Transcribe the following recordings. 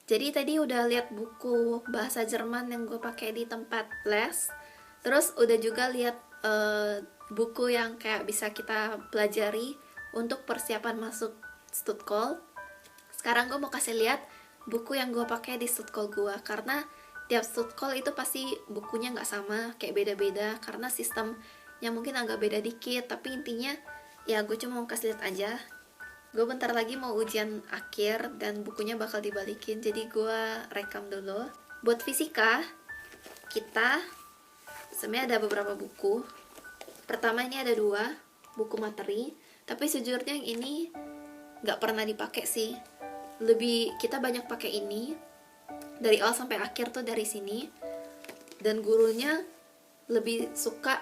Jadi tadi udah lihat buku bahasa Jerman yang gue pakai di tempat les. Terus udah juga lihat buku yang kayak bisa kita pelajari untuk persiapan masuk Stutkol. Sekarang gue mau kasih lihat buku yang gue pakai di Stutkol gue, karena tiap Stutkol itu pasti bukunya nggak sama, kayak beda-beda karena sistemnya mungkin agak beda dikit. Tapi intinya ya gue cuma mau kasih lihat aja. Gue bentar lagi mau ujian akhir dan bukunya bakal dibalikin, jadi gue rekam dulu. Buat fisika, kita sebenarnya ada beberapa buku. Pertama ini ada 2 buku materi, tapi sejujurnya yang ini nggak pernah dipakai sih. Lebih kita banyak pakai ini dari awal sampai akhir tuh dari sini, dan gurunya lebih suka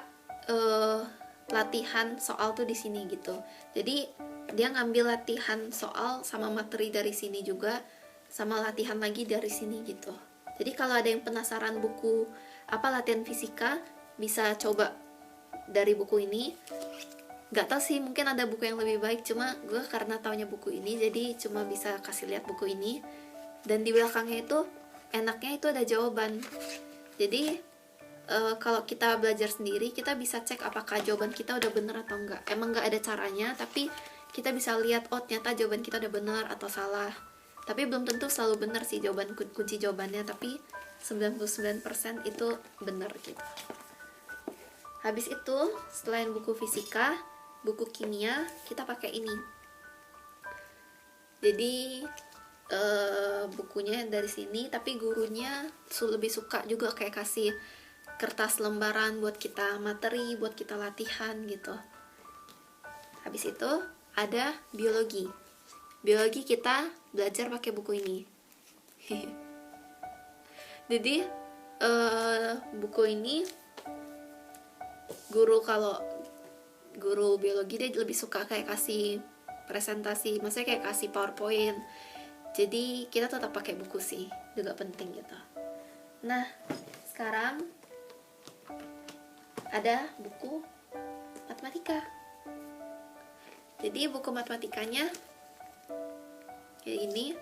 latihan soal tuh di sini gitu. Jadi dia ngambil latihan soal sama materi dari sini juga, sama latihan lagi dari sini gitu. Jadi kalau ada yang penasaran buku apa latihan fisika, bisa coba dari buku ini. Gak tau sih, mungkin ada buku yang lebih baik, cuma gue karena taunya buku ini jadi cuma bisa kasih lihat buku ini. Dan di belakangnya itu enaknya itu ada jawaban. Jadi kalau kita belajar sendiri, kita bisa cek apakah jawaban kita udah bener atau enggak. Emang nggak ada caranya, tapi kita bisa lihat, oh ternyata jawaban kita udah bener atau salah. Tapi belum tentu selalu bener sih jawaban kunci jawabannya, tapi 99% itu bener gitu. Habis itu, selain buku fisika, buku kimia, kita pakai ini. Jadi bukunya dari sini, tapi gurunya lebih suka juga kayak kasih kertas lembaran buat kita materi, buat kita latihan gitu. Habis itu ada biologi. Biologi kita belajar pakai buku ini. Jadi buku ini kalau guru biologi dia lebih suka kayak kasih presentasi, maksudnya kayak kasih PowerPoint. Jadi kita tetap pakai buku sih, juga penting gitu. Nah, sekarang ada buku matematika. Jadi buku matematikanya kayak ini.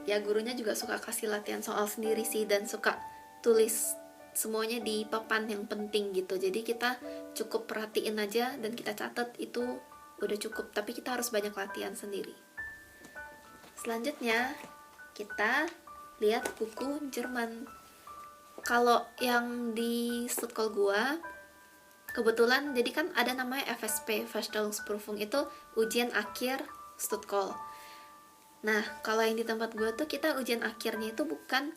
Ya gurunya juga suka kasih latihan soal sendiri sih, dan suka tulis semuanya di papan yang penting gitu. Jadi kita cukup perhatiin aja dan kita catat, itu udah cukup. Tapi kita harus banyak latihan sendiri. Selanjutnya kita lihat buku Jerman. Kalau yang di Stutkol gua kebetulan, jadi kan ada namanya FSP, Vorstellungsprüfung, itu ujian akhir Stutkol. Nah, kalau yang di tempat gue tuh kita ujian akhirnya itu bukan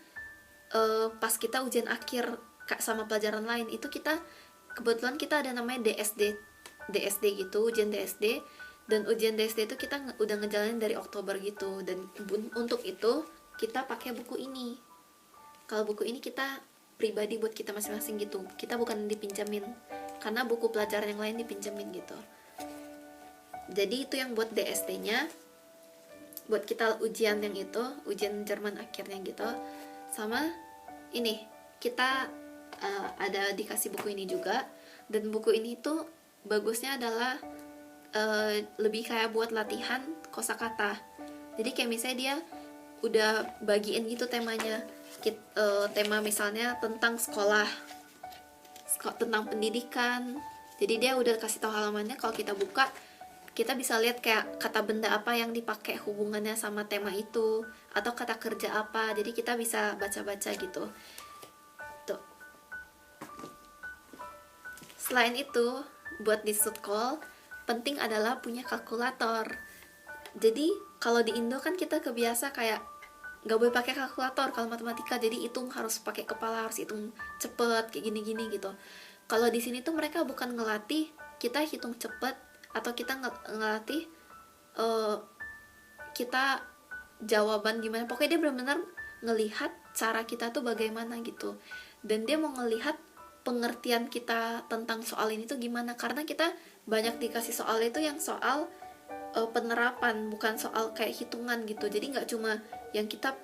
pas kita ujian akhir sama pelajaran lain. Itu kita kebetulan kita ada namanya DSD gitu, ujian DSD. Dan ujian DSD itu kita udah ngejalanin dari Oktober gitu. Dan untuk itu kita pakai buku ini. Kalau buku ini kita pribadi buat kita masing-masing gitu, kita bukan dipinjamin, karena buku pelajaran yang lain dipinjemin gitu. Jadi itu yang buat DSD-nya, buat kita ujian yang itu, ujian Jerman akhirnya gitu. Sama ini kita ada dikasih buku ini juga. Dan buku ini tuh bagusnya adalah lebih kayak buat latihan kosakata. Jadi kayak misalnya dia udah bagiin gitu temanya. Tema misalnya tentang sekolah, tentang pendidikan. Jadi dia udah kasih tahu halamannya. Kalau kita buka, kita bisa lihat kayak kata benda apa yang dipakai hubungannya sama tema itu, atau kata kerja apa. Jadi kita bisa baca-baca gitu. Tuh. Selain itu, buat di Stutkol penting adalah punya kalkulator. Jadi kalau di Indo kan kita kebiasa kayak nggak boleh pakai kalkulator kalau matematika, jadi hitung harus pakai kepala, harus hitung cepet kayak gini-gini gitu. Kalau di sini tuh mereka bukan ngelatih kita hitung cepet, atau kita ngelatih kita jawaban gimana. Pokoknya dia benar-benar ngelihat cara kita tuh bagaimana gitu, dan dia mau ngelihat pengertian kita tentang soal ini tuh gimana, karena kita banyak dikasih soal itu yang soal penerapan, bukan soal kayak hitungan gitu. Jadi nggak cuma yang kita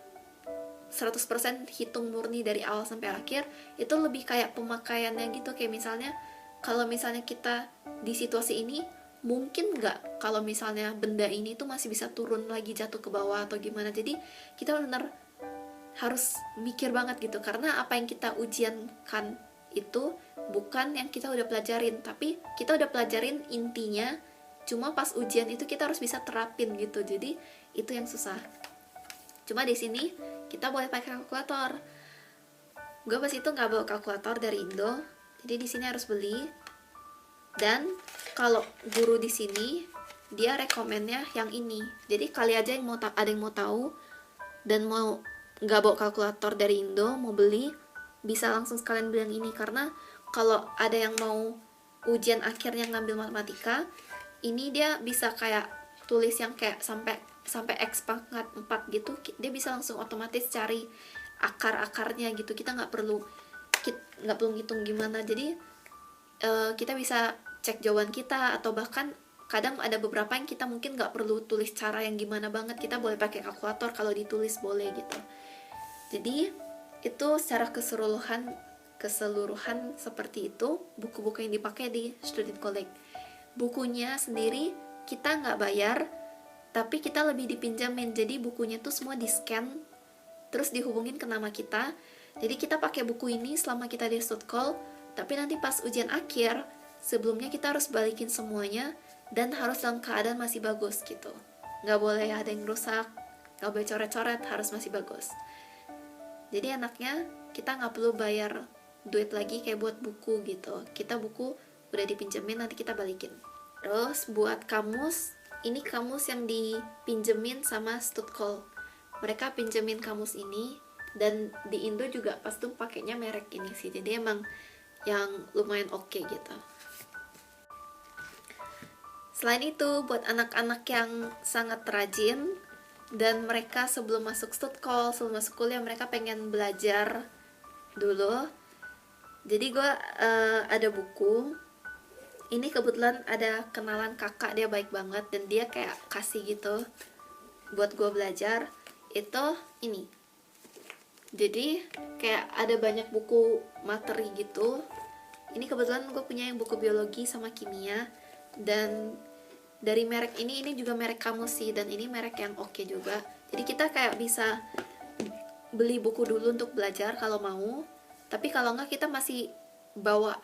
100% hitung murni dari awal sampai akhir, itu lebih kayak pemakaiannya gitu. Kayak misalnya kalau misalnya kita di situasi ini mungkin nggak kalau misalnya benda ini tuh masih bisa turun lagi jatuh ke bawah atau gimana. Jadi kita benar harus mikir banget gitu, karena apa yang kita ujiankan itu bukan yang kita udah pelajarin, tapi kita udah pelajarin intinya, cuma pas ujian itu kita harus bisa terapin gitu. Jadi itu yang susah. Cuma di sini kita boleh pakai kalkulator. Gue pas itu nggak bawa kalkulator dari Indo, jadi di sini harus beli. Dan kalau guru di sini dia rekomennya yang ini. Jadi kali aja yang ada yang mau tahu dan mau nggak bawa kalkulator dari Indo, mau beli, bisa langsung sekalian beli yang ini. Karena kalau ada yang mau ujian akhirnya ngambil matematika, ini dia bisa kayak tulis yang kayak sampai X pangkat 4 gitu, dia bisa langsung otomatis cari akar-akarnya gitu. Kita nggak perlu ngitung gimana. Jadi kita bisa cek jawaban kita, atau bahkan kadang ada beberapa yang kita mungkin nggak perlu tulis cara yang gimana banget, kita boleh pakai kalkulator, kalau ditulis boleh gitu. Jadi itu secara keseluruhan seperti itu buku-buku yang dipakai di Student Collect. Bukunya sendiri kita nggak bayar, tapi kita lebih dipinjamin. Jadi bukunya tuh semua di scan terus dihubungin ke nama kita. Jadi kita pakai buku ini selama kita di Stutkol, tapi nanti pas ujian akhir, sebelumnya kita harus balikin semuanya dan harus dalam keadaan masih bagus gitu. Nggak boleh ada yang rusak, nggak boleh coret-coret, harus masih bagus. Jadi enaknya kita nggak perlu bayar duit lagi kayak buat buku gitu. Kita buku udah dipinjemin, nanti kita balikin. Terus buat kamus, ini kamus yang dipinjemin sama Stutkol. Mereka pinjemin kamus ini, dan di Indo juga pas tuh pakainya merek ini sih. Jadi emang yang lumayan oke gitu. Selain itu, buat anak-anak yang sangat rajin dan mereka sebelum masuk Stutkol, sebelum masuk kuliah, mereka pengen belajar dulu. Jadi gue ada buku. Ini kebetulan ada kenalan kakak, dia baik banget dan dia kayak kasih gitu buat gue belajar. Itu ini. Jadi kayak ada banyak buku materi gitu. Ini kebetulan gue punya yang buku biologi sama kimia, dan dari merek ini juga merek kamus sih, dan ini merek yang oke juga. Jadi kita kayak bisa beli buku dulu untuk belajar kalau mau, tapi kalau enggak kita masih bawa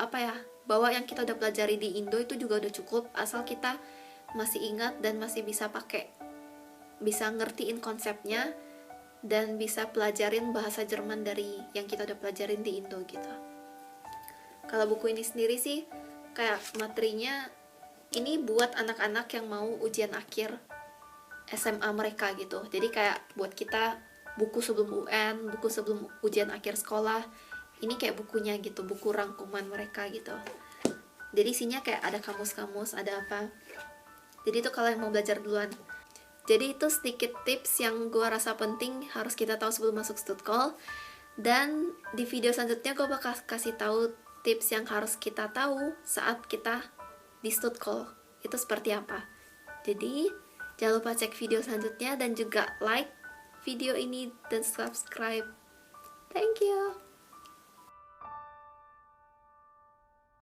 bawa yang kita udah pelajari di Indo itu juga udah cukup, asal kita masih ingat dan masih bisa pakai, bisa ngertiin konsepnya dan bisa pelajarin bahasa Jerman dari yang kita udah pelajarin di Indo gitu. Kalau buku ini sendiri sih kayak materinya ini buat anak-anak yang mau ujian akhir SMA mereka gitu. Jadi kayak buat kita buku sebelum UN, buku sebelum ujian akhir sekolah, ini kayak bukunya gitu, buku rangkuman mereka gitu. Jadi isinya kayak ada kamus-kamus, ada apa. Jadi itu kalau yang mau belajar duluan. Jadi itu sedikit tips yang gue rasa penting harus kita tahu sebelum masuk Stutkol. Dan di video selanjutnya gue bakal kasih tahu tips yang harus kita tahu saat kita di Stutkol. Itu seperti apa. Jadi jangan lupa cek video selanjutnya dan juga like video ini dan subscribe. Thank you.